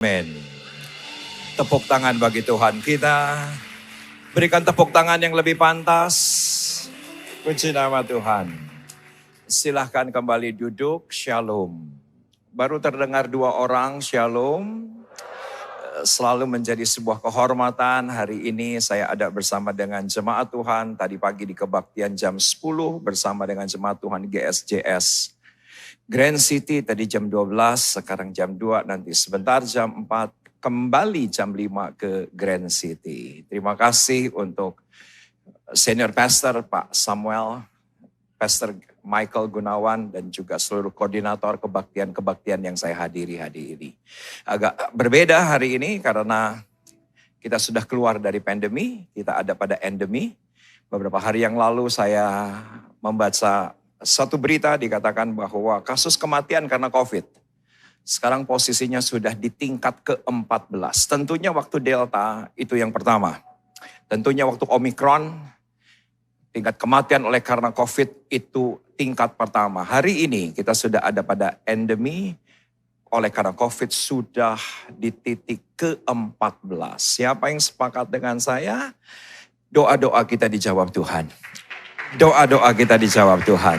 Amin. Tepuk tangan bagi Tuhan kita. Berikan tepuk tangan yang lebih pantas. Puji nama Tuhan. Silahkan kembali duduk. Shalom. Baru terdengar 2 orang. Shalom. Selalu menjadi sebuah kehormatan. Hari ini saya ada bersama dengan jemaat Tuhan. Tadi pagi di kebaktian jam 10 bersama dengan jemaat Tuhan GSJS. Grand City tadi jam 12, sekarang jam 2, nanti sebentar jam 4, kembali jam 5 ke Grand City. Terima kasih untuk Senior Pastor Pak Samuel, Pastor Michael Gunawan, dan juga seluruh koordinator kebaktian-kebaktian yang saya hadiri hari ini. Agak berbeda hari ini karena kita sudah keluar dari pandemi, kita ada pada endemi. Beberapa hari yang lalu saya membaca satu berita dikatakan bahwa kasus kematian karena COVID sekarang posisinya sudah di tingkat ke-14. Tentunya waktu Delta itu yang pertama. Tentunya waktu Omicron tingkat kematian oleh karena COVID itu tingkat pertama. Hari ini kita sudah ada pada endemi oleh karena COVID sudah di titik ke-14. Siapa yang sepakat dengan saya? Doa-doa kita dijawab Tuhan. Doa-doa kita dijawab Tuhan.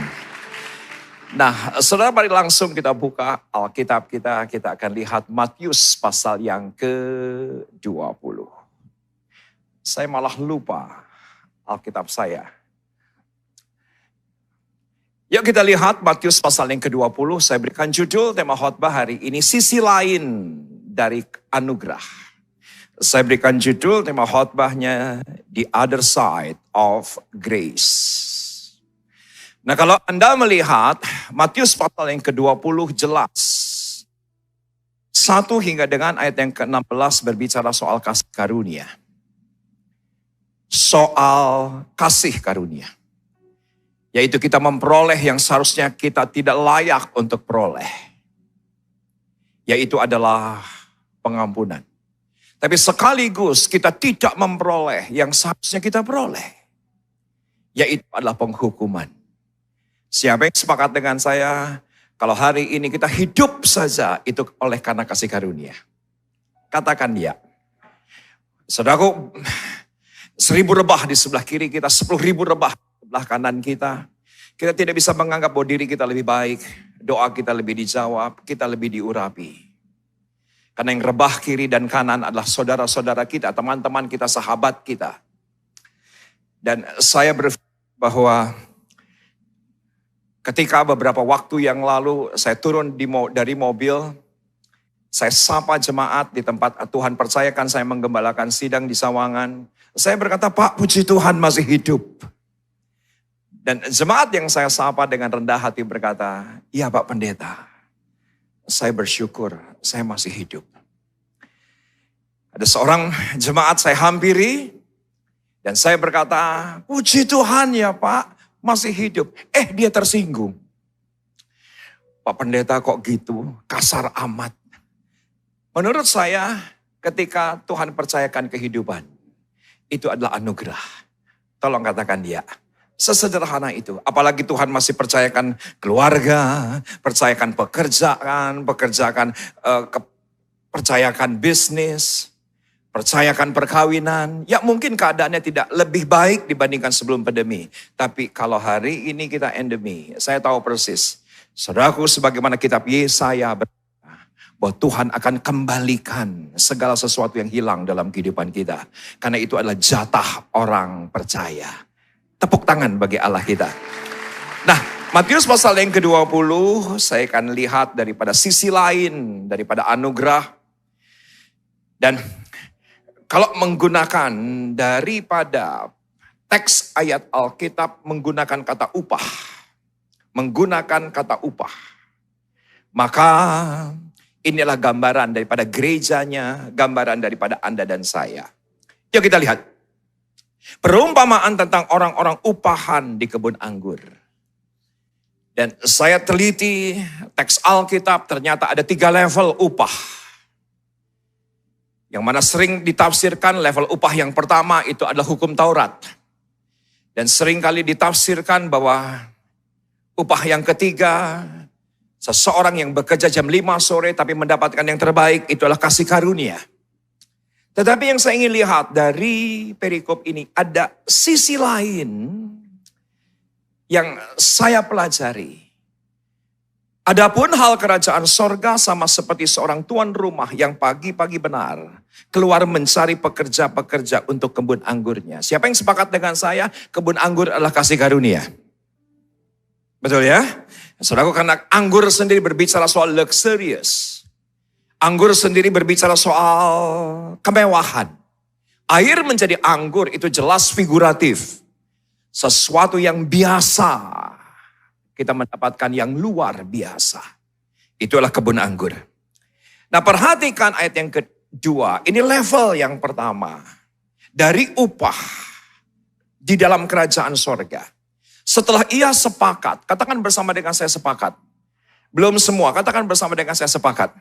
Nah, saudara, mari langsung kita buka Alkitab kita. Kita akan lihat Matius pasal yang ke-20. Saya malah lupa Alkitab saya. Yuk kita lihat Matius pasal yang ke-20. Saya berikan judul tema khotbah hari ini, sisi lain dari anugerah. Saya berikan judul tema khotbahnya, The Other Side of Grace. Nah, kalau Anda melihat Matius pasal yang ke-20 jelas. 1 hingga dengan ayat yang ke-16 berbicara soal kasih karunia. Soal kasih karunia. Yaitu kita memperoleh yang seharusnya kita tidak layak untuk peroleh. Yaitu adalah pengampunan. Tapi sekaligus kita tidak memperoleh yang seharusnya kita peroleh. Yaitu adalah penghukuman. Siapa yang sepakat dengan saya? Kalau hari ini kita hidup saja itu oleh karena kasih karunia. Katakan ya. Saudaraku, 1000 rebah di sebelah kiri kita, 10.000 rebah di sebelah kanan kita. Kita tidak bisa menganggap bahwa diri kita lebih baik. Doa kita lebih dijawab, kita lebih diurapi. Karena yang rebah kiri dan kanan adalah saudara-saudara kita, teman-teman kita, sahabat kita. Dan saya berpikir bahwa ketika beberapa waktu yang lalu saya turun dari mobil, saya sapa jemaat di tempat Tuhan percayakan saya menggembalakan sidang di Sawangan. Saya berkata, Pak, puji Tuhan masih hidup. Dan jemaat yang saya sapa dengan rendah hati berkata, iya Pak Pendeta. Saya bersyukur, saya masih hidup. Ada seorang jemaat saya hampiri, dan saya berkata, puji Tuhan ya Pak, masih hidup. Dia tersinggung. Pak Pendeta kok gitu, kasar amat. Menurut saya, ketika Tuhan percayakan kehidupan, itu adalah anugerah. Tolong katakan ya. Sesederhana itu. Apalagi Tuhan masih percayakan keluarga, percayakan pekerjaan, percayakan bisnis, percayakan perkawinan. Ya mungkin keadaannya tidak lebih baik dibandingkan sebelum pandemi. Tapi kalau hari ini kita endemi, saya tahu persis. Saudaraku, sebagaimana kitab Yesaya berkata, bahwa Tuhan akan kembalikan segala sesuatu yang hilang dalam kehidupan kita. Karena itu adalah jatah orang percaya. Tepuk tangan bagi Allah kita. Nah, Matius pasal yang ke-20, saya akan lihat daripada sisi lain, daripada anugerah. Dan kalau menggunakan daripada teks ayat Alkitab menggunakan kata upah. Menggunakan kata upah. Maka inilah gambaran daripada gerejanya, gambaran daripada Anda dan saya. Yuk kita lihat. Perumpamaan tentang orang-orang upahan di kebun anggur. Dan saya teliti teks Alkitab ternyata ada 3 level upah. Yang mana sering ditafsirkan level upah yang pertama itu adalah hukum Taurat. Dan sering kali ditafsirkan bahwa upah yang ketiga Seseorang yang bekerja jam 5 sore tapi mendapatkan yang terbaik, itulah kasih karunia. Tetapi yang saya ingin lihat dari perikop ini, ada sisi lain yang saya pelajari. Adapun hal kerajaan sorga sama seperti seorang tuan rumah yang pagi-pagi benar keluar mencari pekerja-pekerja untuk kebun anggurnya. Siapa yang sepakat dengan saya? Kebun anggur adalah kasih karunia. Betul ya? Saudaraku, karena anggur sendiri berbicara soal luxurious. Anggur sendiri berbicara soal kemewahan. Air menjadi anggur itu jelas figuratif. Sesuatu yang biasa. Kita mendapatkan yang luar biasa. Itulah kebun anggur. Nah, perhatikan ayat yang kedua. Ini level yang pertama. Dari upah di dalam kerajaan sorga. Setelah ia sepakat. Katakan bersama dengan saya sepakat. Belum semua. Katakan bersama dengan saya sepakat.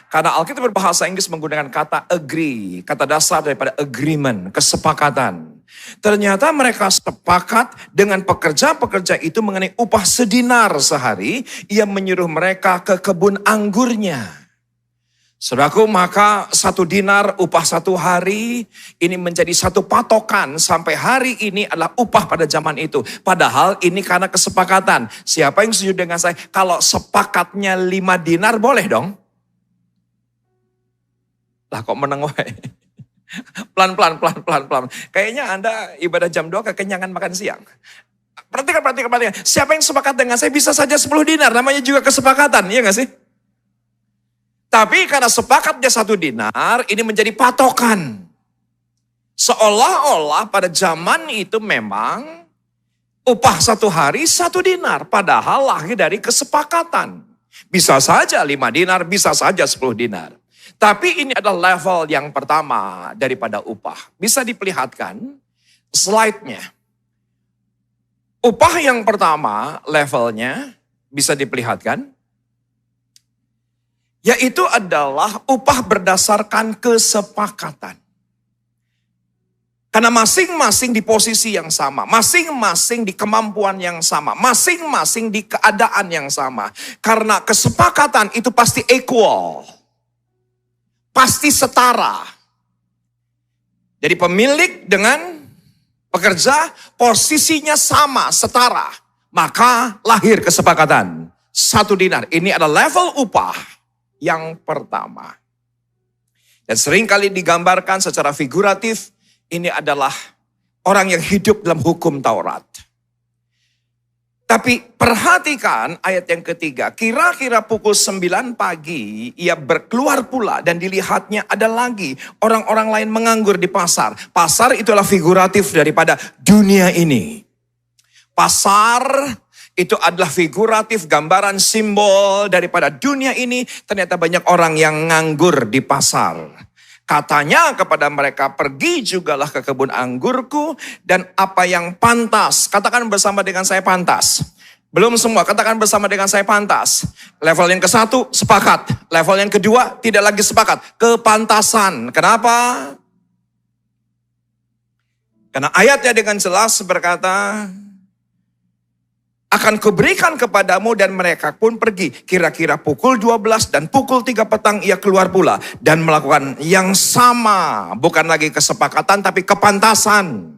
Karena Alkitab berbahasa Inggris menggunakan kata agree. Kata dasar daripada agreement. Kesepakatan. Ternyata mereka sepakat dengan pekerja-pekerja itu mengenai upah sedinar sehari. Ia menyuruh mereka ke kebun anggurnya. Saudaraku, maka 1 dinar upah 1 hari. Ini menjadi satu patokan sampai hari ini adalah upah pada zaman itu. Padahal ini karena kesepakatan. Siapa yang setuju dengan saya? Kalau sepakatnya 5 dinar boleh dong? Lah kok meneng wae. Pelan-pelan. Kayaknya Anda ibadah jam 2 kekenyangan makan siang. Perhatikan. Siapa yang sepakat dengan saya bisa saja 10 dinar. Namanya juga kesepakatan, iya gak sih? Tapi karena sepakatnya 1 dinar, ini menjadi patokan. Seolah-olah pada zaman itu memang upah 1 hari 1 dinar. Padahal lahir dari kesepakatan. Bisa saja 5 dinar, bisa saja 10 dinar. Tapi ini adalah level yang pertama daripada upah. Bisa diperlihatkan slide-nya. Upah yang pertama levelnya bisa diperlihatkan. Yaitu adalah upah berdasarkan kesepakatan. Karena masing-masing di posisi yang sama. Masing-masing di kemampuan yang sama. Masing-masing di keadaan yang sama. Karena kesepakatan itu pasti equal. Pasti setara. Jadi pemilik dengan pekerja posisinya sama, setara. Maka lahir kesepakatan. 1 dinar. Ini adalah level upah yang pertama. Dan seringkali digambarkan secara figuratif. Ini adalah orang yang hidup dalam hukum Taurat. Tapi perhatikan ayat yang ketiga. Kira-kira pukul 9 pagi ia berkeluar pula dan dilihatnya ada lagi orang-orang lain menganggur di pasar. Pasar itulah figuratif daripada dunia ini. Pasar itu adalah figuratif, gambaran simbol daripada dunia ini. Ternyata banyak orang yang nganggur di pasar. Katanya kepada mereka, pergi jugalah ke kebun anggurku dan apa yang pantas. Katakan bersama dengan saya pantas. Belum semua, katakan bersama dengan saya pantas. Level yang ke-1, sepakat. Level yang kedua, tidak lagi sepakat. Kepantasan. Kenapa? Karena ayatnya dengan jelas berkata, akan kuberikan kepadamu dan mereka pun pergi. Kira-kira pukul 12 dan pukul 3 petang ia keluar pula. Dan melakukan yang sama. Bukan lagi kesepakatan tapi kepantasan.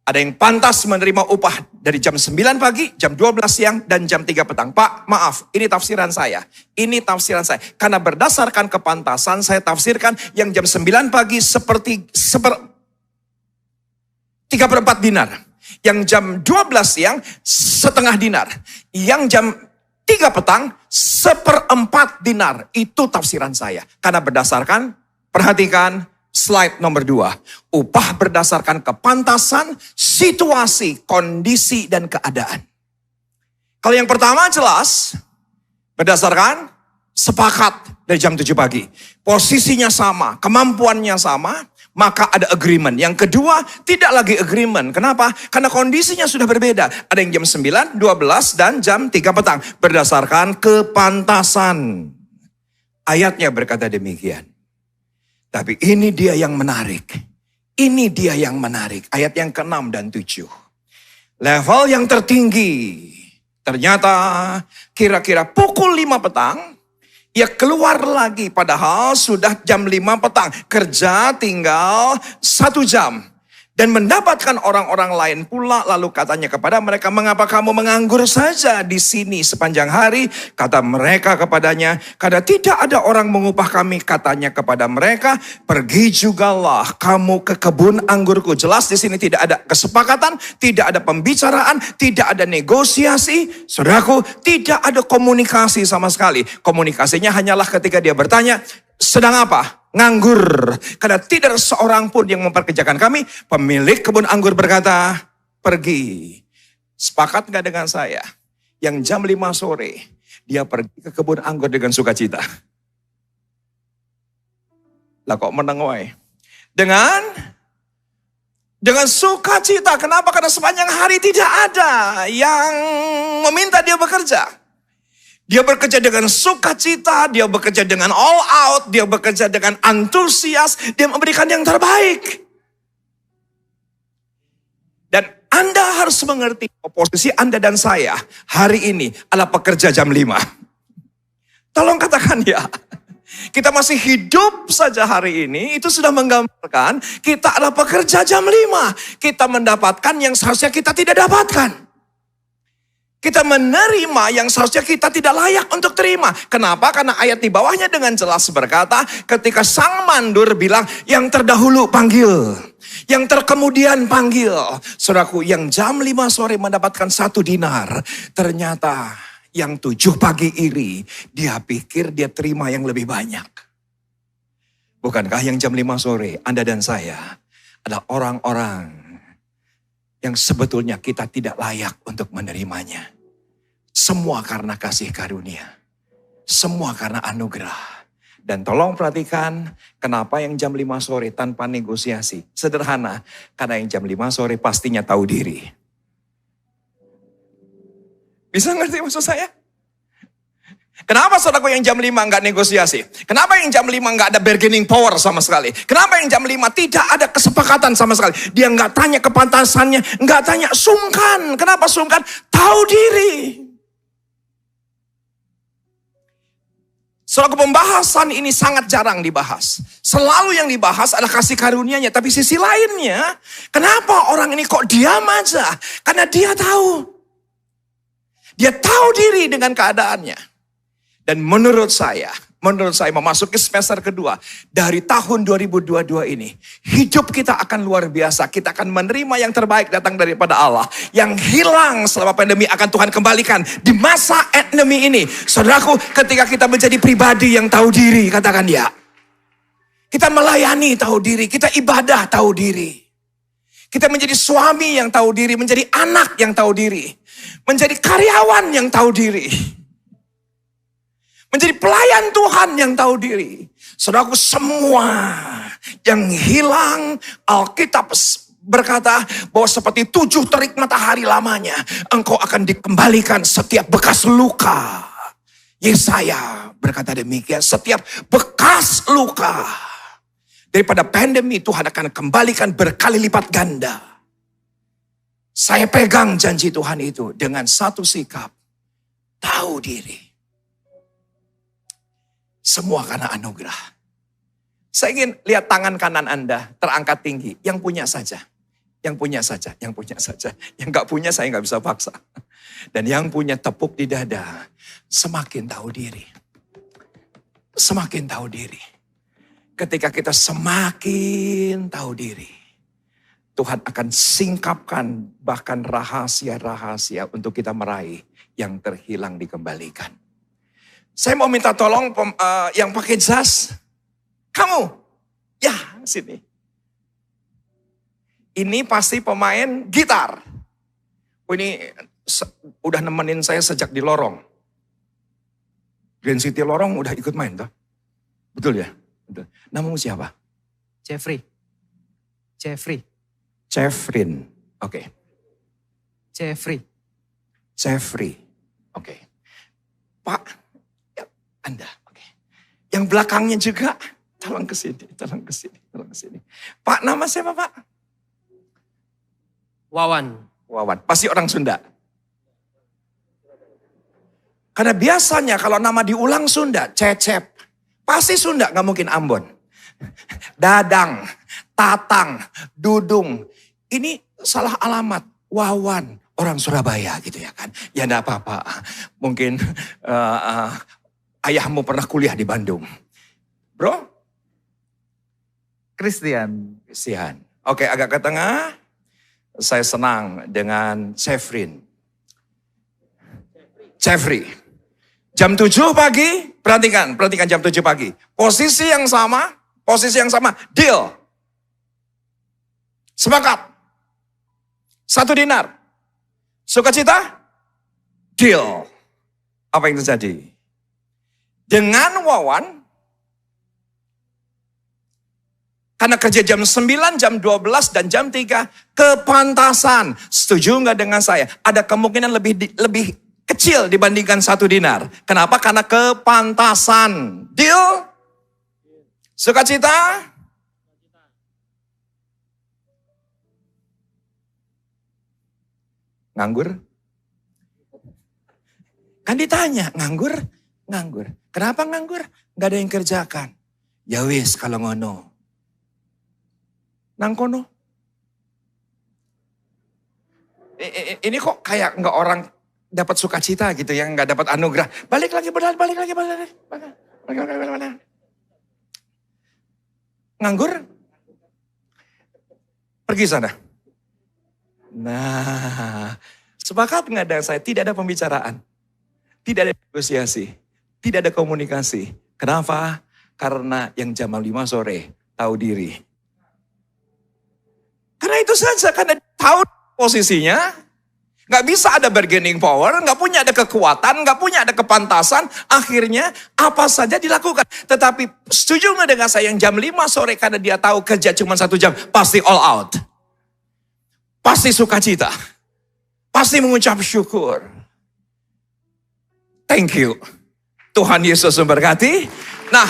Ada yang pantas menerima upah dari jam 9 pagi, jam 12 siang, dan jam 3 petang. Pak, maaf, ini tafsiran saya. Ini tafsiran saya. Karena berdasarkan kepantasan saya tafsirkan yang jam 9 pagi seperti 3/4 dinar. Yang jam 12 siang setengah dinar. Yang jam 3 petang 1/4 dinar. Itu tafsiran saya. Karena berdasarkan, perhatikan slide nomor 2. Upah berdasarkan kepantasan, situasi, kondisi, dan keadaan. Kalau yang pertama jelas, berdasarkan sepakat dari jam 7 pagi. Posisinya sama, kemampuannya sama. Maka ada agreement. Yang kedua, tidak lagi agreement. Kenapa? Karena kondisinya sudah berbeda. Ada yang jam 9, 12, dan jam 3 petang. Berdasarkan kepantasan. Ayatnya berkata demikian. Tapi ini dia yang menarik. Ini dia yang menarik. Ayat yang ke-6 dan 7. Level yang tertinggi. Ternyata kira-kira pukul 5 petang, ia keluar lagi padahal sudah jam 5 petang. Kerja tinggal 1 jam. Dan mendapatkan orang-orang lain pula, lalu katanya kepada mereka, mengapa kamu menganggur saja di sini sepanjang hari? Kata mereka kepadanya, karena tidak ada orang mengupah kami. Katanya kepada mereka, pergi jugalah kamu ke kebun anggurku. Jelas di sini tidak ada kesepakatan, tidak ada pembicaraan, tidak ada negosiasi. Saudaraku, tidak ada komunikasi sama sekali. Komunikasinya hanyalah ketika dia bertanya, sedang apa? Nganggur. Karena tidak ada seorang pun yang memperkerjakan kami. Pemilik kebun anggur berkata, pergi. Sepakat gak dengan saya? Yang jam 5 sore, dia pergi ke kebun anggur dengan sukacita. Lah kok menang wae? Dengan sukacita. Kenapa? Karena sepanjang hari tidak ada yang meminta dia bekerja. Dia bekerja dengan sukacita, dia bekerja dengan all out, dia bekerja dengan antusias, dia memberikan yang terbaik. Dan Anda harus mengerti, posisi Anda dan saya hari ini adalah pekerja jam 5. Tolong katakan ya. Kita masih hidup saja hari ini, itu sudah menggambarkan kita adalah pekerja jam 5. Kita mendapatkan yang seharusnya kita tidak dapatkan. Kita menerima yang seharusnya kita tidak layak untuk terima. Kenapa? Karena ayat di bawahnya dengan jelas berkata, ketika sang mandur bilang, yang terdahulu panggil, yang terkemudian panggil. Saudaraku, yang jam 5 sore mendapatkan 1 dinar, ternyata yang 7 pagi iri, dia pikir dia terima yang lebih banyak. Bukankah yang jam 5 sore, Anda dan saya adalah orang-orang yang sebetulnya kita tidak layak untuk menerimanya. Semua karena kasih karunia. Semua karena anugerah. Dan tolong perhatikan kenapa yang jam 5 sore tanpa negosiasi. Sederhana, karena yang jam 5 sore pastinya tahu diri. Bisa ngerti maksud saya? Kenapa saudaraku yang jam 5 enggak negosiasi? Kenapa yang jam 5 enggak ada bargaining power sama sekali? Kenapa yang jam 5 tidak ada kesepakatan sama sekali? Dia enggak tanya kepantasannya, enggak tanya sungkan. Kenapa sungkan? Tahu diri. Saudaraku, pembahasan ini sangat jarang dibahas. Selalu yang dibahas adalah kasih karunia-Nya. Tapi sisi lainnya, kenapa orang ini kok diam aja? Karena dia tahu. Dia tahu diri dengan keadaannya. Dan menurut saya memasuki semester kedua dari tahun 2022 ini, hidup kita akan luar biasa. Kita akan menerima yang terbaik datang daripada Allah. Yang hilang selama pandemi akan Tuhan kembalikan di masa endemi ini. Saudaraku, ketika kita menjadi pribadi yang tahu diri, katakan ya. Kita melayani tahu diri, kita ibadah tahu diri. Kita menjadi suami yang tahu diri, menjadi anak yang tahu diri. Menjadi karyawan yang tahu diri. Menjadi pelayan Tuhan yang tahu diri. Saudaraku, semua yang hilang, Alkitab berkata bahwa seperti 7 terik matahari lamanya, engkau akan dikembalikan setiap bekas luka. Yesaya berkata demikian, setiap bekas luka. Daripada pandemi, Tuhan akan kembalikan berkali lipat ganda. Saya pegang janji Tuhan itu dengan satu sikap. Tahu diri. Semua karena anugerah. Saya ingin lihat tangan kanan Anda terangkat tinggi. Yang punya saja. Yang punya saja. Yang punya saja. Yang gak punya saya gak bisa paksa. Dan yang punya tepuk di dada. Semakin tahu diri. Semakin tahu diri. Ketika kita semakin tahu diri. Tuhan akan singkapkan bahkan rahasia-rahasia untuk kita meraih yang terhilang dikembalikan. Saya mau minta tolong yang pakai jas. Kamu. Ya, sini. Ini pasti pemain gitar. Oh, ini udah nemenin saya sejak di Lorong. Grand City Lorong udah ikut main toh? Betul ya? Betul. Namamu siapa? Jeffrey. Jeffrin. Oke. Jeffrey. Oke. Pak, ya, Anda. Oke. Yang belakangnya juga, tolong ke sini. Pak, nama siapa Pak? Wawan. Pasti orang Sunda. Karena biasanya kalau nama diulang Sunda, Cecep. Pasti Sunda, gak mungkin Ambon. Dadang, Tatang, Dudung. Ini salah alamat, Wawan. Orang Surabaya gitu ya kan. Ya enggak apa-apa. Mungkin ayahmu pernah kuliah di Bandung. Bro? Christian. Oke, agak ke tengah. Saya senang dengan Jeffrey. Jam 7 pagi, perhatikan jam 7 pagi. Posisi yang sama, deal. Sepakat. 1 dinar. Sukacita? Deal. Apa yang terjadi? Dengan Wawan, karena kerja jam 9, jam 12, dan jam 3, kepantasan. Setuju nggak dengan saya? Ada kemungkinan lebih kecil dibandingkan 1 dinar. Kenapa? Karena kepantasan. Deal? Sukacita? Nganggur? Kan ditanya, nganggur? Kenapa nganggur? Gak ada yang kerjakan. Ya wis kalau ngono. Nang kono. Ini kok kayak nggak orang dapat sukacita gitu ya, nggak dapat anugerah. Balik lagi. Nganggur? Pergi sana. Nah, sepakat nggak dengan saya? Tidak ada pembicaraan. Tidak ada negosiasi. Tidak ada komunikasi. Kenapa? Karena yang jam 5 sore tahu diri. Karena itu saja, karena tahu posisinya. Nggak bisa ada bargaining power, nggak punya ada kekuatan, nggak punya ada kepantasan. Akhirnya apa saja dilakukan. Tetapi setuju nggak dengan saya yang jam 5 sore karena dia tahu kerja cuma 1 jam. Pasti all out. Pasti sukacita. Pasti mengucap syukur. Thank you. Tuhan Yesus memberkati. Nah,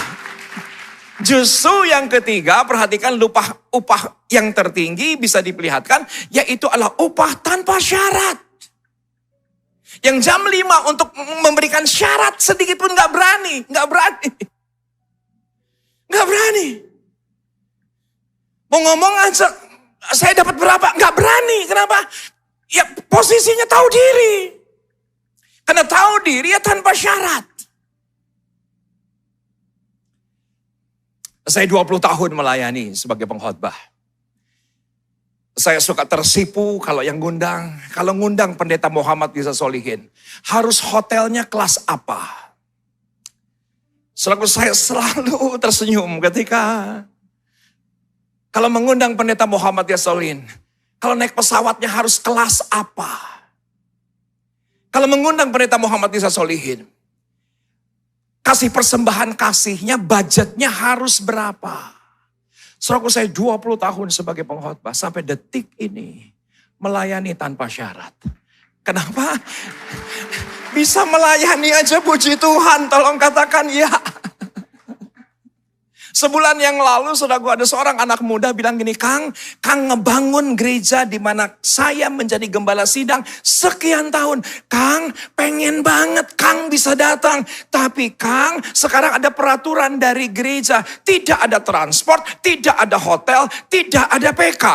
justru yang ketiga, perhatikan upah yang tertinggi bisa diperlihatkan, yaitu adalah upah tanpa syarat. Yang jam 5 untuk memberikan syarat sedikit pun gak berani. Mau ngomong aja, saya dapat berapa? Gak berani. Kenapa? Ya posisinya tahu diri. Karena tahu diri ya tanpa syarat. Saya 20 tahun melayani sebagai pengkhotbah. Saya suka tersipu kalau yang ngundang. Kalau ngundang pendeta Muhammad bisa solihin. Harus hotelnya kelas apa? Selaku saya selalu tersenyum ketika kalau mengundang pendeta Muhammad Yasolin. Kalau naik pesawatnya harus kelas apa? Kalau mengundang pendeta Muhammad Yasolin. Kasih persembahan kasihnya, budgetnya harus berapa? Selaku saya 20 tahun sebagai pengkhotbah sampai detik ini melayani tanpa syarat. Kenapa? Bisa melayani aja, puji Tuhan, tolong katakan ya. Sebulan yang lalu saudaraku ada seorang anak muda bilang gini, Kang ngebangun gereja di mana saya menjadi gembala sidang sekian tahun. Kang pengen banget Kang bisa datang. Tapi Kang sekarang ada peraturan dari gereja. Tidak ada transport, tidak ada hotel, tidak ada PK.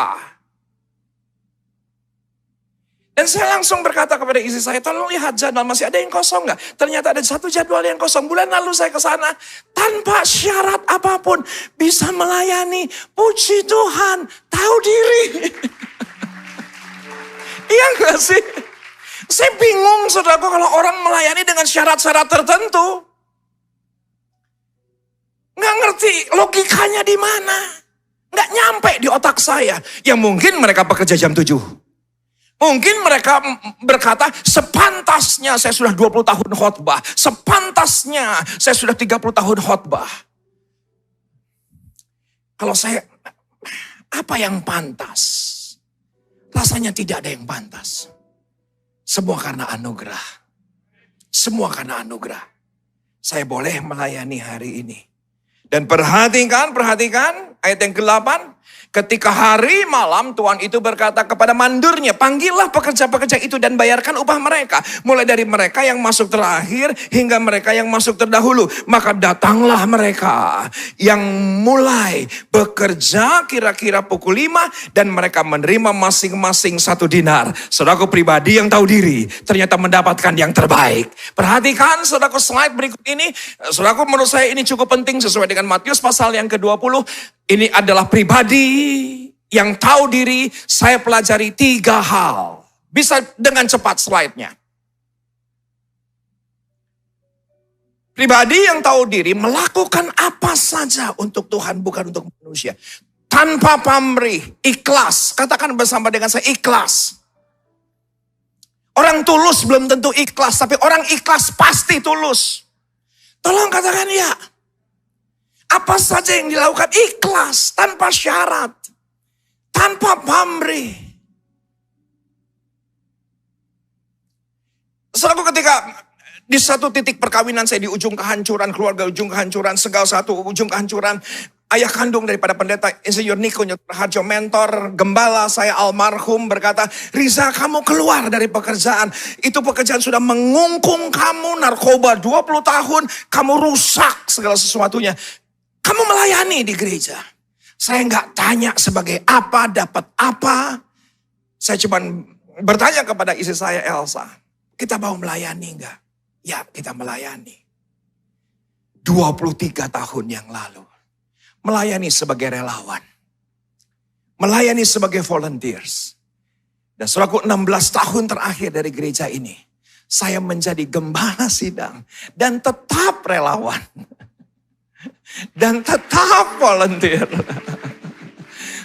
Dan saya langsung berkata kepada istri saya, tolong lihat jadwal masih ada yang kosong nggak? Ternyata ada 1 jadwal yang kosong. Bulan lalu saya ke sana tanpa syarat apapun bisa melayani. Puji Tuhan, tahu diri. Iya nggak sih? Saya bingung saudaraku kalau orang melayani dengan syarat-syarat tertentu. Nggak ngerti logikanya di mana. Nggak nyampe di otak saya. Ya mungkin mereka bekerja jam 7. Mungkin mereka berkata, sepantasnya saya sudah 20 tahun khotbah. Sepantasnya saya sudah 30 tahun khotbah. Kalau saya, apa yang pantas? Rasanya tidak ada yang pantas. Semua karena anugerah. Semua karena anugerah. Saya boleh melayani hari ini. Dan perhatikan ayat yang ke-8. Ketika hari malam Tuhan itu berkata kepada mandurnya, panggillah pekerja-pekerja itu dan bayarkan upah mereka. Mulai dari mereka yang masuk terakhir hingga mereka yang masuk terdahulu. Maka datanglah mereka yang mulai bekerja kira-kira pukul 5 dan mereka menerima masing-masing 1 dinar. Saudaraku pribadi yang tahu diri ternyata mendapatkan yang terbaik. Perhatikan saudaraku slide berikut ini. Saudaraku menurut saya ini cukup penting sesuai dengan Matius pasal yang ke-20. Ini adalah pribadi yang tahu diri. Saya pelajari 3 hal. Bisa dengan cepat slide-nya. Pribadi yang tahu diri melakukan apa saja untuk Tuhan, bukan untuk manusia. Tanpa pamrih, ikhlas. Katakan bersama dengan saya, ikhlas. Orang tulus belum tentu ikhlas, tapi orang ikhlas pasti tulus. Tolong katakan ya. Apa saja yang dilakukan ikhlas, tanpa syarat, tanpa pamrih. Saudaraku, ketika di satu titik perkawinan saya di ujung kehancuran, keluarga ujung kehancuran, segala satu ujung kehancuran. Ayah kandung daripada pendeta Insinyur Niko Harjo, mentor gembala saya almarhum, berkata, Riza, kamu keluar dari pekerjaan. Itu pekerjaan sudah mengungkung kamu, narkoba 20 tahun, kamu rusak segala sesuatunya. Kamu melayani di gereja. Saya nggak tanya sebagai apa, dapat apa. Saya cuma bertanya kepada istri saya Elsa, kita mau melayani nggak? Ya, kita melayani. 23 tahun yang lalu. Melayani sebagai relawan. Melayani sebagai volunteers. Dan selaku 16 tahun terakhir dari gereja ini, saya menjadi gembala sidang dan tetap relawan. Dan tetap volunteer.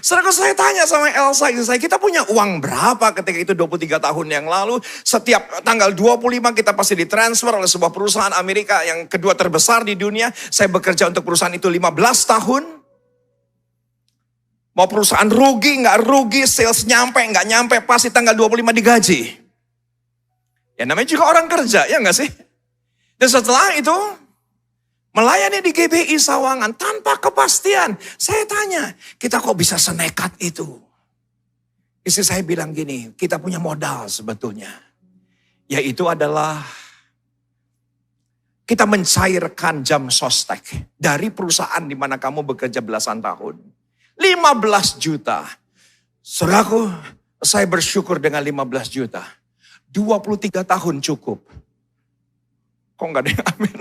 Saudara, saya tanya sama Elsa, kita punya uang berapa ketika itu 23 tahun yang lalu. Setiap tanggal 25 kita pasti ditransfer oleh sebuah perusahaan Amerika yang kedua terbesar di dunia. Saya bekerja untuk perusahaan itu 15 tahun. Mau perusahaan rugi, nggak rugi, sales nyampe, nggak nyampe, pasti tanggal 25 digaji. Ya namanya juga orang kerja, ya nggak sih? Dan setelah itu, melayani di GBI Sawangan tanpa kepastian. Saya tanya, kita kok bisa senekat itu? Istri saya bilang gini, kita punya modal sebetulnya. Yaitu adalah kita mencairkan jam sostek dari perusahaan di mana kamu bekerja belasan tahun. 15 juta. Saudaraku, saya bersyukur dengan 15 juta. 23 tahun cukup. Kok nggak ada yang amin?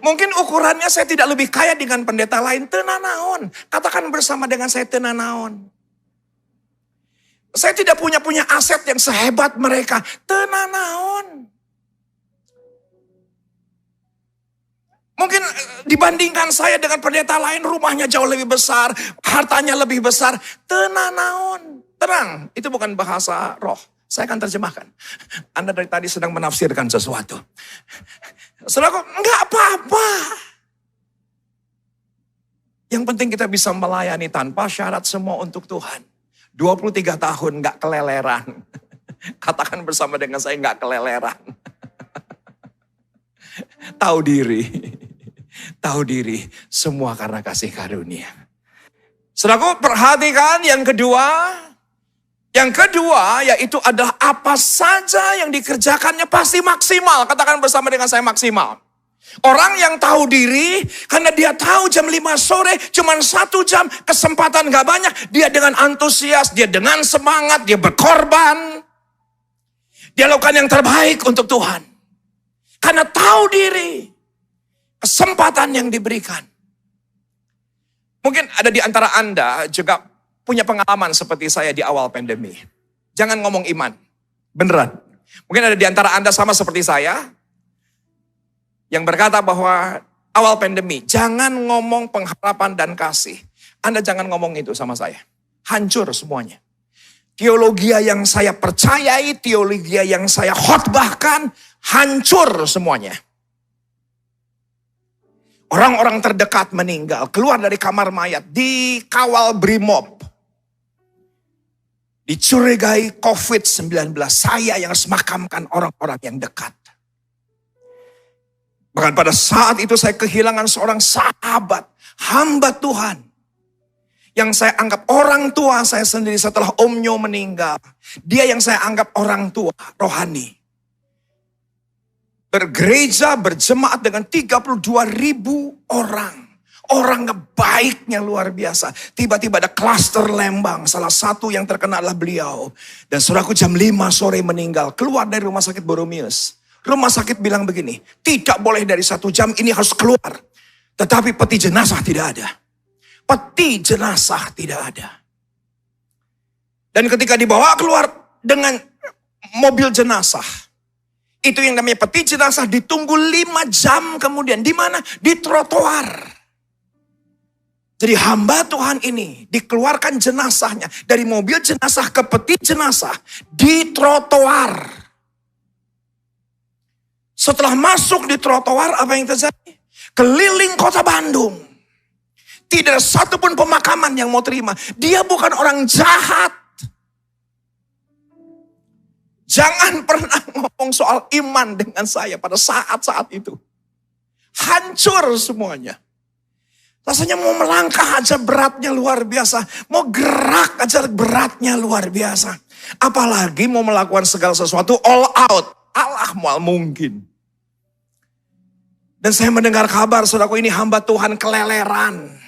Mungkin ukurannya saya tidak lebih kaya dengan pendeta lain. Tenanaon. Katakan bersama dengan saya, tenanaon. Saya tidak punya aset yang sehebat mereka. Tenanaon. Mungkin dibandingkan saya dengan pendeta lain, rumahnya jauh lebih besar, hartanya lebih besar. Tenanaon. Tenang, itu bukan bahasa roh. Saya akan terjemahkan. Anda dari tadi sedang menafsirkan sesuatu. Saudaraku, enggak apa-apa. Yang penting kita bisa melayani tanpa syarat, semua untuk Tuhan. 23 tahun enggak keleleran. Katakan bersama dengan saya, enggak keleleran. Tahu diri. Tahu diri. Semua karena kasih karunia. Saudaraku, perhatikan yang kedua. Yang kedua yaitu adalah apa saja yang dikerjakannya pasti maksimal. Katakan bersama dengan saya, maksimal. Orang yang tahu diri karena dia tahu jam 5 sore cuma 1 jam, kesempatan gak banyak. Dia dengan antusias, dia dengan semangat, dia berkorban. Dia lakukan yang terbaik untuk Tuhan. Karena tahu diri, kesempatan yang diberikan. Mungkin ada di antara Anda juga punya pengalaman seperti saya di awal pandemi. Jangan ngomong iman. Beneran. Mungkin ada di antara Anda sama seperti saya. Yang berkata bahwa awal pandemi. Jangan ngomong pengharapan dan kasih. Anda jangan ngomong itu sama saya. Hancur semuanya. Teologi yang saya percayai, teologi yang saya khotbahkan, hancur semuanya. Orang-orang terdekat meninggal. Keluar dari kamar mayat. Dikawal brimob. Dicurigai COVID-19, saya yang harus makamkan orang-orang yang dekat. Bahkan pada saat itu saya kehilangan seorang sahabat. hamba Tuhan yang saya anggap orang tua saya sendiri setelah Om Nyo meninggal. Dia yang saya anggap orang tua rohani. Bergereja, berjemaat dengan 32.000 orang. Orang baiknya luar biasa. Tiba-tiba ada klaster Lembang. Salah satu yang terkena adalah beliau. Dan saudaraku jam 5 sore meninggal. Keluar dari rumah sakit Boromius. Rumah sakit bilang begini. Tidak boleh dari 1 jam ini harus keluar. Tetapi peti jenazah tidak ada. Peti jenazah tidak ada. Dan ketika dibawa keluar dengan mobil jenazah. Itu yang namanya peti jenazah ditunggu 5 jam kemudian. Di mana? Di trotoar. Jadi hamba Tuhan ini dikeluarkan jenazahnya dari mobil jenazah ke peti jenazah di trotoar. Setelah masuk di trotoar, apa yang terjadi? Keliling kota Bandung. Tidak ada satupun pemakaman yang mau terima. Dia bukan orang jahat. Jangan pernah ngomong soal iman dengan saya pada saat-saat itu. Hancur semuanya. Rasanya mau melangkah aja beratnya luar biasa. Mau gerak aja beratnya luar biasa. Apalagi mau melakukan segala sesuatu all out. Allah mual mungkin. Dan saya mendengar kabar saudaraku ini hamba Tuhan keleleran.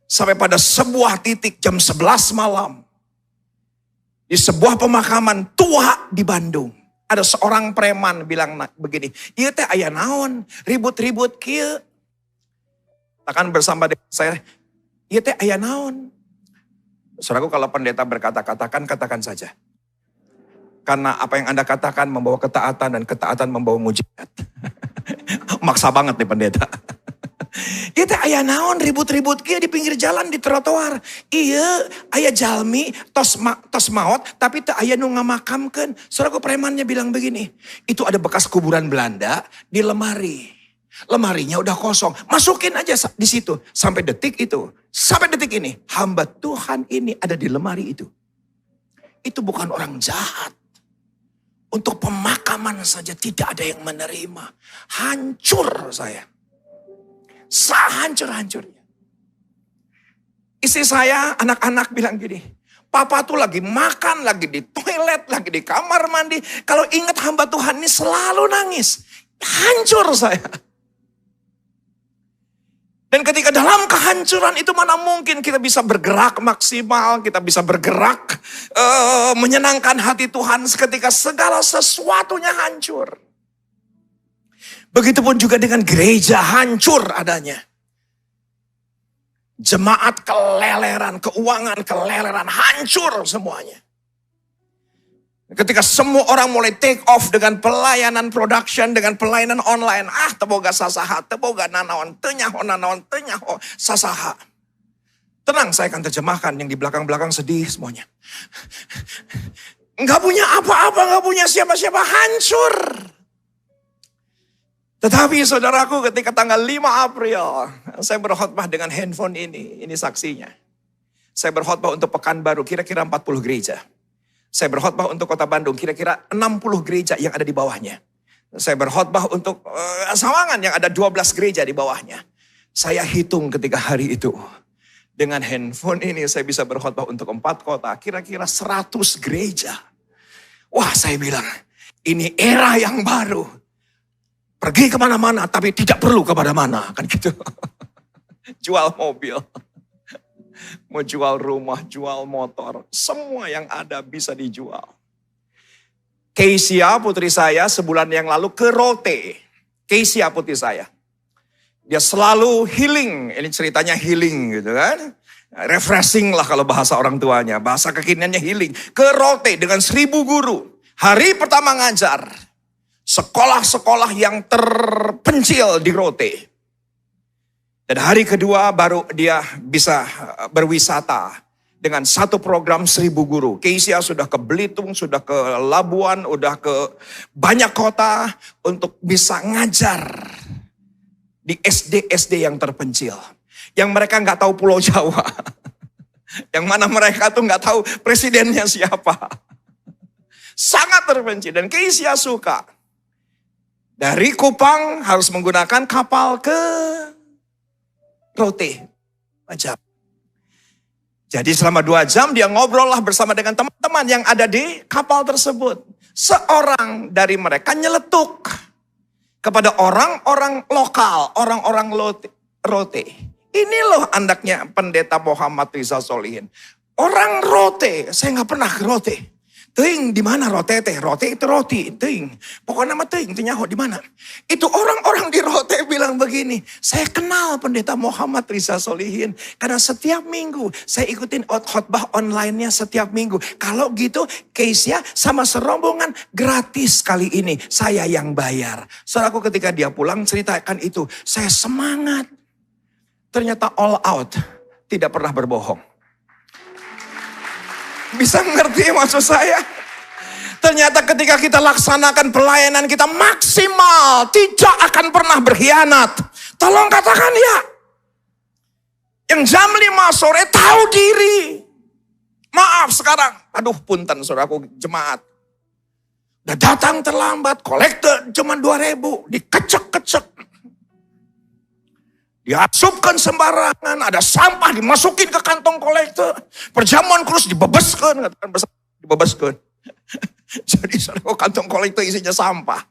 Sampai pada sebuah titik jam 11 malam. Di sebuah pemakaman tua di Bandung. Ada seorang preman bilang begini. Iya teh aya naon, ribut-ribut kieu. Akan bersama dengan saya, iya teh aya naon. Saudaraku kalau pendeta katakan saja. Karena apa yang Anda katakan membawa ketaatan dan ketaatan membawa mujizat. Maksa banget nih pendeta. Iya teh aya naon ribut-ribut kieu di pinggir jalan di trotoar. Iya aya jalmi tos maot tapi teh aya nu ngamakamkeun. Saudaraku premannya bilang begini, itu ada bekas kuburan Belanda di lemari. Lemarinya udah kosong. Masukin aja di situ. Sampai detik itu. Sampai detik ini. Hamba Tuhan ini ada di lemari itu. Itu bukan orang jahat. Untuk pemakaman saja tidak ada yang menerima. Hancur saya. Sehancur-hancurnya. Istri saya, anak-anak bilang gini. Papa tuh lagi makan, lagi di toilet, lagi di kamar mandi. Kalau ingat hamba Tuhan ini selalu nangis. Hancur saya. Dan ketika dalam kehancuran itu mana mungkin kita bisa bergerak maksimal, kita bisa bergerak menyenangkan hati Tuhan ketika segala sesuatunya hancur. Begitupun juga dengan gereja hancur adanya. Jemaat keleleran, keuangan keleleran, hancur semuanya. Ketika semua orang mulai take off dengan pelayanan production, dengan pelayanan online. Teboga sasaha, teboga nanaon, tenyaho nanaon, tenyaho sasaha. Tenang, saya akan terjemahkan yang di belakang-belakang sedih semuanya. Enggak punya apa-apa, enggak punya siapa-siapa, hancur. Tetapi saudaraku ketika tanggal 5 April, saya berkhotbah dengan handphone ini saksinya. Saya berkhotbah untuk Pekanbaru, kira-kira 40 gereja. Saya berkhotbah untuk kota Bandung, kira-kira 60 gereja yang ada di bawahnya. Saya berkhotbah untuk Sawangan yang ada 12 gereja di bawahnya. Saya hitung ketika hari itu. Dengan handphone ini saya bisa berkhotbah untuk 4 kota, kira-kira 100 gereja. Wah, saya bilang, ini era yang baru. Pergi kemana-mana tapi tidak perlu kemana-mana, kan gitu. Jual mobil. Mau jual rumah, jual motor, semua yang ada bisa dijual. Keisia putri saya sebulan yang lalu ke Rote. Keisia putri saya. Dia selalu healing, ini ceritanya healing gitu kan. Refreshing lah kalau bahasa orang tuanya, bahasa kekiniannya healing. Ke Rote dengan 1000 guru. Hari pertama ngajar. Sekolah-sekolah yang terpencil di Rote. Dan hari kedua baru dia bisa berwisata dengan satu program 1000 guru. Keisia sudah ke Belitung, sudah ke Labuan, udah ke banyak kota untuk bisa ngajar di SD-SD yang terpencil. Yang mereka nggak tahu Pulau Jawa. Yang mana mereka tuh nggak tahu presidennya siapa. Sangat terpencil dan Keisia suka. Dari Kupang harus menggunakan kapal ke roti. 2 jam. Jadi selama 2 jam dia ngobrol lah bersama dengan teman-teman yang ada di kapal tersebut. Seorang dari mereka nyeletuk kepada orang-orang lokal, orang-orang Rote. Ini loh anaknya pendeta Muhammad Rizal Solihin. Orang Rote, saya nggak pernah ke Rote. Ting, di mana Rote teh? Rote itu roti, ting. Pokoknya nama ting, itu nyaho di mana? Itu orang-orang di Rote bilang begini, saya kenal pendeta Muhammad Rizal Solihin karena setiap minggu saya ikutin khotbah online-nya setiap minggu. Kalau gitu, case-nya sama serombongan gratis kali ini, saya yang bayar. Saudaraku ketika dia pulang ceritakan itu, saya semangat. Ternyata all out, tidak pernah berbohong. Bisa ngerti maksud saya? Ternyata ketika kita laksanakan pelayanan kita maksimal, tidak akan pernah berkhianat. Tolong katakan ya. Yang jam 5 sore tahu diri. Maaf sekarang. Aduh punten saudaraku jemaat. Udah datang terlambat, kolektor cuma 2.000, dikecek-kecek. Diasupkan sembarangan, ada sampah dimasukin ke kantong kolektor. Perjamuan kudus dibebaskan, dibebaskan. Jadi saudara kantong kolektor isinya sampah.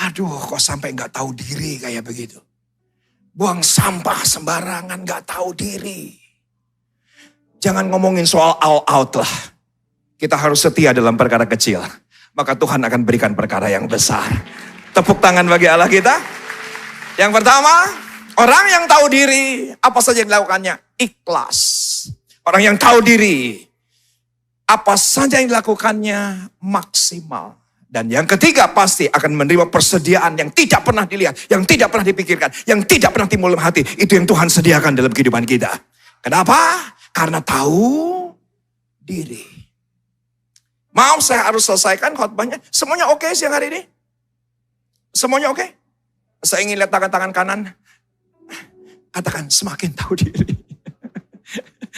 Aduh kok sampai gak tahu diri kayak begitu. Buang sampah sembarangan gak tahu diri. Jangan ngomongin soal all out lah. Kita harus setia dalam perkara kecil. Maka Tuhan akan berikan perkara yang besar. Tepuk tangan bagi Allah kita. Yang pertama, orang yang tahu diri, apa saja yang dilakukannya? Ikhlas. Orang yang tahu diri, apa saja yang dilakukannya maksimal. Dan yang ketiga pasti akan menerima persediaan yang tidak pernah dilihat, yang tidak pernah dipikirkan, yang tidak pernah timbul dalam hati. Itu yang Tuhan sediakan dalam kehidupan kita. Kenapa? Karena tahu diri. Maaf saya harus selesaikan khotbahnya. Semuanya oke siang hari ini? Semuanya oke? Saya ingin lihat tangan-tangan kanan. Katakan semakin tahu diri.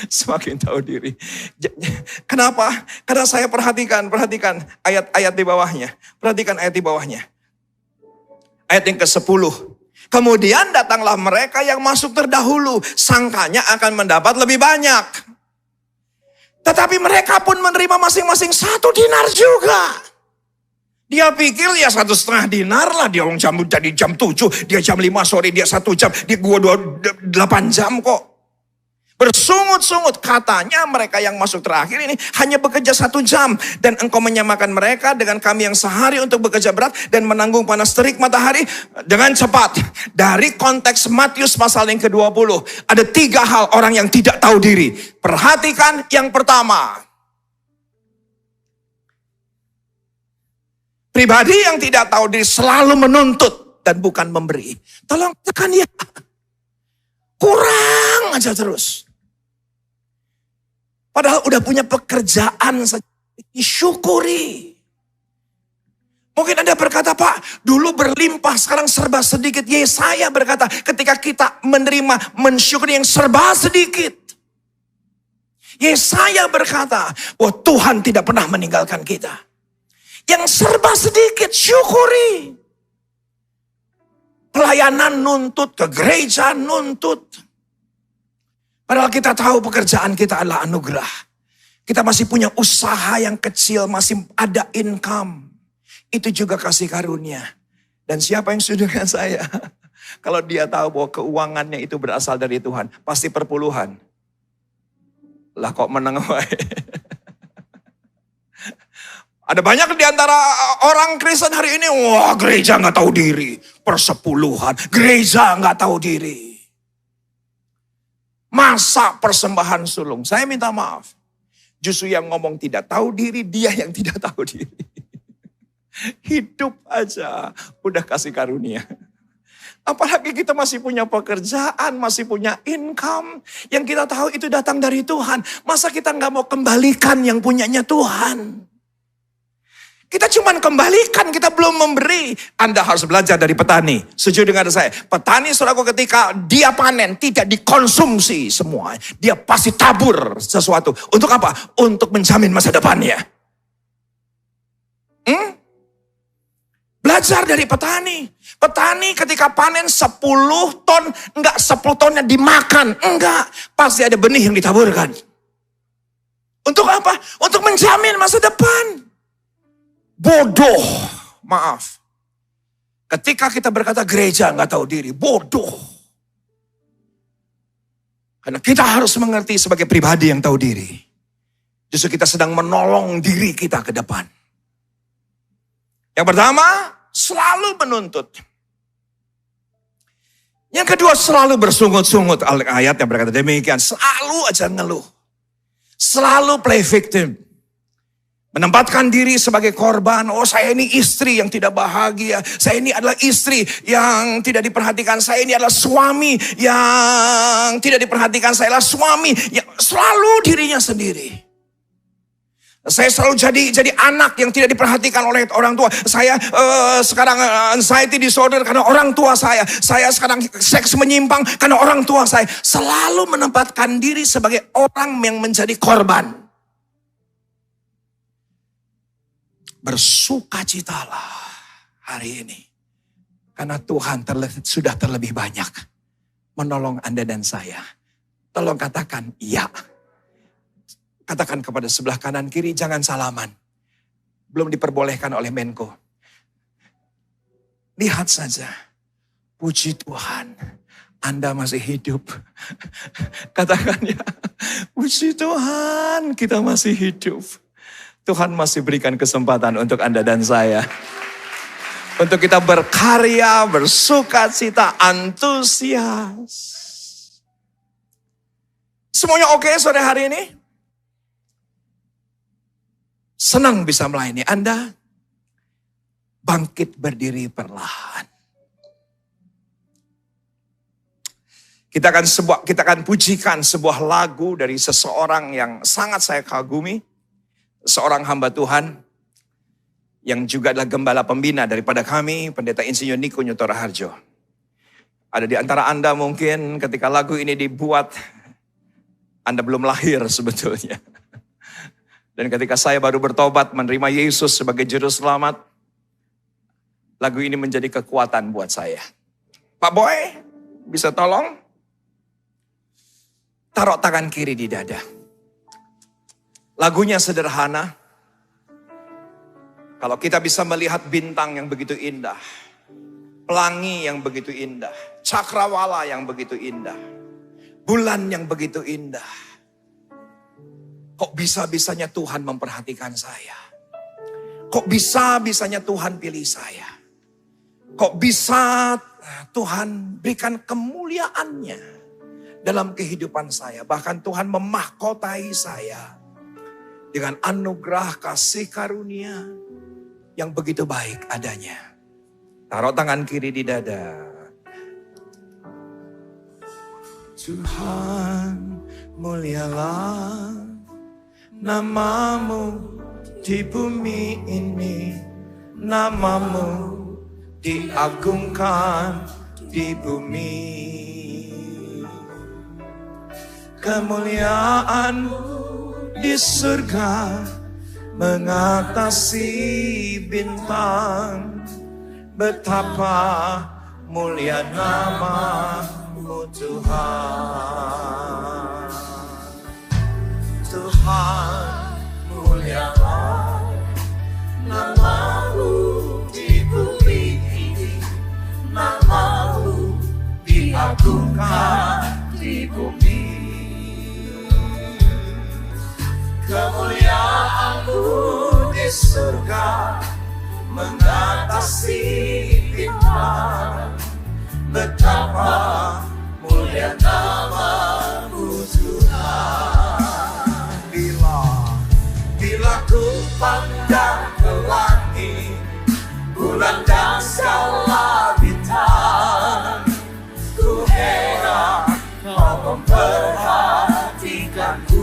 Semakin tahu diri. Kenapa? Karena saya perhatikan ayat-ayat di bawahnya. Perhatikan ayat di bawahnya. Ayat yang ke-10. Kemudian datanglah mereka yang masuk terdahulu. Sangkanya akan mendapat lebih banyak. Tetapi mereka pun menerima masing-masing 1 dinar juga. Dia pikir ya 1,5 dinar lah. Dia orang jam dari jam 7. Dia jam 5 sore. Dia 1 jam. Dia gua 8 jam kok. Bersungut-sungut katanya mereka yang masuk terakhir ini hanya bekerja 1 jam. Dan engkau menyamakan mereka dengan kami yang sehari untuk bekerja berat dan menanggung panas terik matahari dengan cepat. Dari konteks Matius pasal yang ke-20. Ada 3 hal orang yang tidak tahu diri. Perhatikan yang pertama. Pribadi yang tidak tahu diri selalu menuntut dan bukan memberi. Tolong tekan ya. Kurang aja terus. Padahal udah punya pekerjaan saja. Disyukuri. Mungkin Anda berkata, Pak, dulu berlimpah, sekarang serba sedikit. Yesaya berkata, ketika kita menerima, mensyukuri yang serba sedikit. Yesaya berkata, bahwa Tuhan tidak pernah meninggalkan kita. Yang serba sedikit, syukuri. Pelayanan nuntut, ke gereja nuntut. Padahal kita tahu pekerjaan kita adalah anugerah. Kita masih punya usaha yang kecil, masih ada income. Itu juga kasih karunia. Dan siapa yang sudah dengan saya? Kalau dia tahu bahwa keuangannya itu berasal dari Tuhan, pasti perpuluhan. Lah kok menang Ada banyak di antara orang Kristen hari ini, wah gereja gak tahu diri. Persepuluhan, gereja gak tahu diri. Masa persembahan sulung, saya minta maaf. Justru yang ngomong tidak tahu diri, dia yang tidak tahu diri. Hidup aja udah kasih karunia. Apalagi kita masih punya pekerjaan, masih punya income. Yang kita tahu itu datang dari Tuhan. Masa kita gak mau kembalikan yang punyanya Tuhan? Kita cuma kembalikan, kita belum memberi. Anda harus belajar dari petani. Setuju dengan saya? Petani saudaraku ketika dia panen, tidak dikonsumsi semua. Dia pasti tabur sesuatu. Untuk apa? Untuk menjamin masa depannya. belajar dari petani. Petani ketika panen 10 ton, enggak 10 tonnya dimakan. Enggak, pasti ada benih yang ditaburkan. Untuk apa? Untuk menjamin masa depan. Bodoh, maaf. Ketika kita berkata gereja enggak tahu diri, bodoh. Karena kita harus mengerti sebagai pribadi yang tahu diri. Justru kita sedang menolong diri kita ke depan. Yang pertama, selalu menuntut. Yang kedua, selalu bersungut-sungut. Ayat yang berkata demikian, selalu aja ngeluh. Selalu play victim. Menempatkan diri sebagai korban. Oh, saya ini istri yang tidak bahagia. Saya ini adalah istri yang tidak diperhatikan. Saya ini adalah suami yang tidak diperhatikan. Saya adalah suami yang selalu dirinya sendiri. Saya selalu jadi anak yang tidak diperhatikan oleh orang tua. Saya sekarang anxiety disorder karena orang tua saya. Saya sekarang seks menyimpang karena orang tua saya. Selalu menempatkan diri sebagai orang yang menjadi korban. Bersukacitalah hari ini. Karena Tuhan sudah terlebih banyak menolong Anda dan saya. Tolong katakan iya. Katakan kepada sebelah kanan kiri, jangan salaman. Belum diperbolehkan oleh Menko. Lihat saja. Puji Tuhan, Anda masih hidup. Katakan ya, puji Tuhan, kita masih hidup. Tuhan masih berikan kesempatan untuk Anda dan saya. Untuk kita berkarya, bersukacita, antusias. Semuanya oke sore hari ini? Senang bisa melayani Anda. Bangkit berdiri perlahan. Kita akan pujikan sebuah lagu dari seseorang yang sangat saya kagumi. Seorang hamba Tuhan. Yang juga adalah gembala pembina daripada kami. Pendeta Insinyur Niko Nyuto Raharjo. Ada di antara Anda mungkin ketika lagu ini dibuat. Anda belum lahir sebetulnya. Dan ketika saya baru bertobat menerima Yesus sebagai juru selamat, lagu ini menjadi kekuatan buat saya. Pak Boy, bisa tolong? Taruh tangan kiri di dada. Lagunya sederhana. Kalau kita bisa melihat bintang yang begitu indah, pelangi yang begitu indah, cakrawala yang begitu indah, bulan yang begitu indah. Kok bisa-bisanya Tuhan memperhatikan saya? Kok bisa-bisanya Tuhan pilih saya? Kok bisa Tuhan berikan kemuliaannya dalam kehidupan saya? Bahkan Tuhan memahkotai saya dengan anugerah kasih karunia yang begitu baik adanya. Taruh tangan kiri di dada. Tuhan, mulialah namamu di bumi ini, namamu diagungkan di bumi. Kemuliaanmu di surga mengatasi bintang. Betapa mulia namamu Tuhan. Tuhan, mulialah namamu di bumi ini, namamu diagungkan di bumi. Kemuliaanmu di surga mengatasi bintang. Betapa mulia namamu Tuhan. Bila ku pandang ke langit, bulan dan segala bintang, ku heran kau memperhatikanku.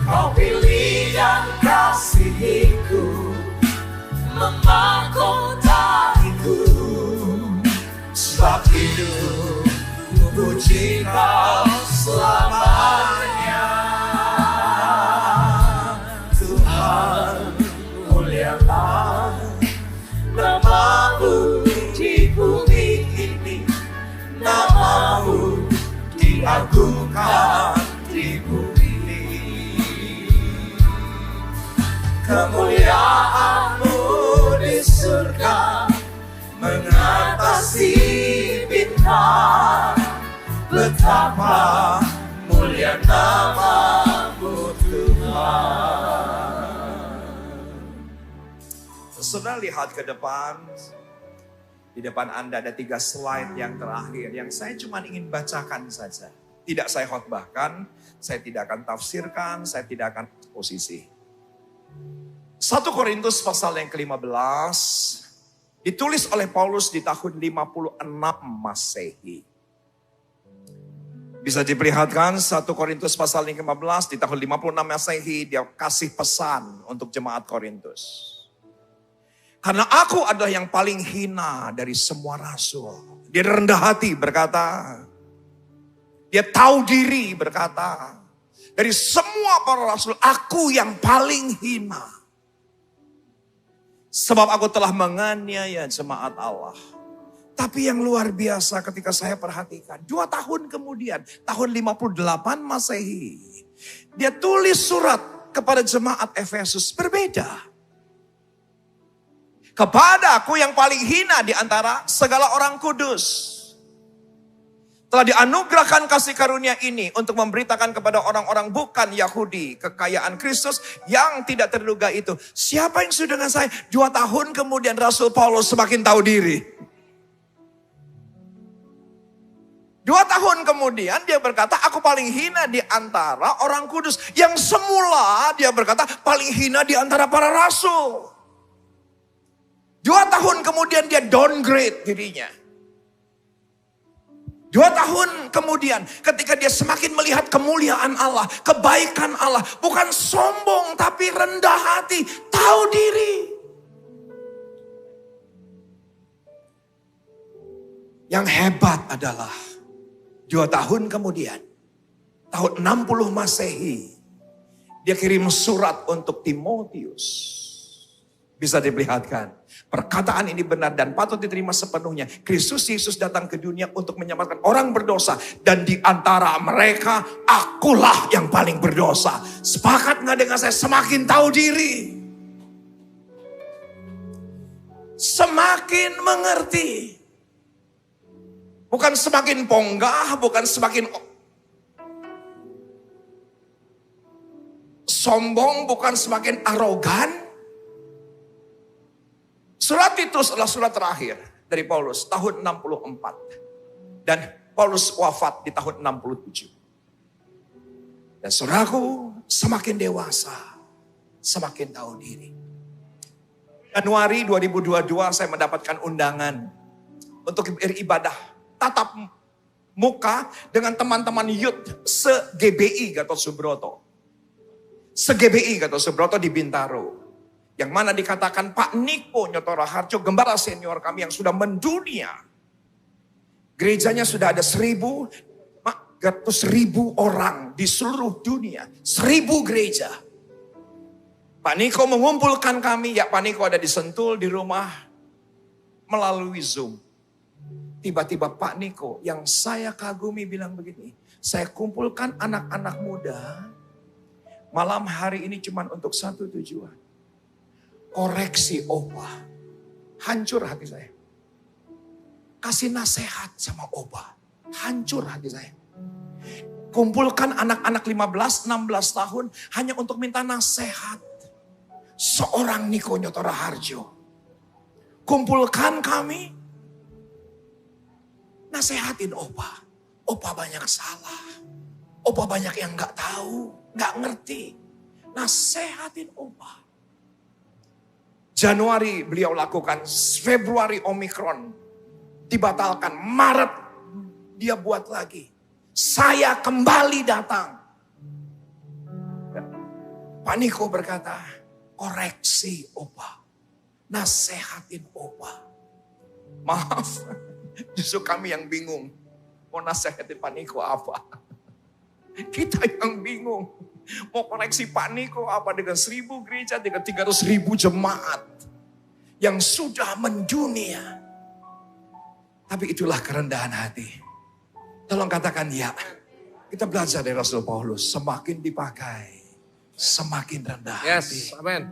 Kau pilih dan kasihiku, memahkotaiku. Sebab hidup puji kau selamanya. Tuhan, mulialah diagungkan di bumi. Kemuliaan-Mu di surga mengatasi bintang. Betapa mulia nama-Mu Tuhan. Saudara lihat ke depan. Di depan Anda ada 3 slide yang terakhir yang saya cuma ingin bacakan saja. Tidak saya khotbahkan, saya tidak akan tafsirkan, saya tidak akan posisi. 1 Korintus pasal yang ke-15 ditulis oleh Paulus di tahun 56 Masehi. Bisa diperlihatkan 1 Korintus pasal yang ke-15 di tahun 56 Masehi dia kasih pesan untuk jemaat Korintus. Karena aku adalah yang paling hina dari semua rasul. Dia rendah hati berkata. Dia tahu diri berkata. Dari semua para rasul aku yang paling hina. Sebab aku telah menganiaya jemaat Allah. Tapi yang luar biasa ketika saya perhatikan. 2 tahun kemudian, tahun 58 Masehi. Dia tulis surat kepada jemaat Efesus berbeda. Kepada aku yang paling hina di antara segala orang kudus. Telah dianugerahkan kasih karunia ini untuk memberitakan kepada orang-orang bukan Yahudi kekayaan Kristus yang tidak terduga itu. Siapa yang sudah dengan saya? 2 tahun kemudian Rasul Paulus semakin tahu diri. 2 tahun kemudian dia berkata, aku paling hina di antara orang kudus. Yang semula dia berkata, paling hina di antara para rasul. 2 tahun kemudian dia downgrade dirinya. 2 tahun kemudian ketika dia semakin melihat kemuliaan Allah, kebaikan Allah. Bukan sombong tapi rendah hati, tahu diri. Yang hebat adalah 2 tahun kemudian, tahun 60 Masehi, dia kirim surat untuk Timotius. Bisa diperlihatkan. Perkataan ini benar dan patut diterima sepenuhnya. Kristus Yesus datang ke dunia untuk menyelamatkan orang berdosa. Dan di antara mereka, akulah yang paling berdosa. Sepakat gak dengan saya? Semakin tahu diri. Semakin mengerti. Bukan semakin ponggah, bukan semakin sombong, bukan semakin arogan. Surat Titus adalah surat terakhir dari Paulus tahun 64. Dan Paulus wafat di tahun 67. Dan saudaraku semakin dewasa, semakin tahu diri. Januari 2022 saya mendapatkan undangan untuk beribadah tatap muka dengan teman-teman youth se-GBI Gatot Subroto. Se-GBI Gatot Subroto di Bintaro. Yang mana dikatakan Pak Niko Nyoto Raharjo, gembala senior kami yang sudah mendunia. Gerejanya sudah ada 1.000 orang di seluruh dunia. 1.000 gereja. Pak Niko mengumpulkan kami, ya Pak Niko ada di Sentul di rumah melalui Zoom. Tiba-tiba Pak Niko yang saya kagumi bilang begini, saya kumpulkan anak-anak muda malam hari ini cuma untuk satu tujuan. Koreksi Opa. Hancur hati saya. Kasih nasihat sama Opa. Hancur hati saya. Kumpulkan anak-anak 15-16 tahun hanya untuk minta nasihat. Seorang Niko Nyoto Raharjo. Kumpulkan kami. Nasehatin Opa. Opa banyak salah. Opa banyak yang gak tahu. Gak ngerti. Nasehatin Opa. Januari beliau lakukan. Februari Omikron. Dibatalkan. Maret dia buat lagi. Saya kembali datang. Pak Niko berkata, koreksi Opa. Nasehatin Opa. Maaf, justru kami yang bingung. Mau nasehatin Pak Niko apa? Kita yang bingung. Mau koreksi Pak Niko apa dengan 1.000 gereja, dengan 300.000 jemaat. Yang sudah mendunia. Tapi itulah kerendahan hati. Tolong katakan ya. Kita belajar dari Rasul Paulus. Semakin dipakai, semakin rendah hati. Yes, amen.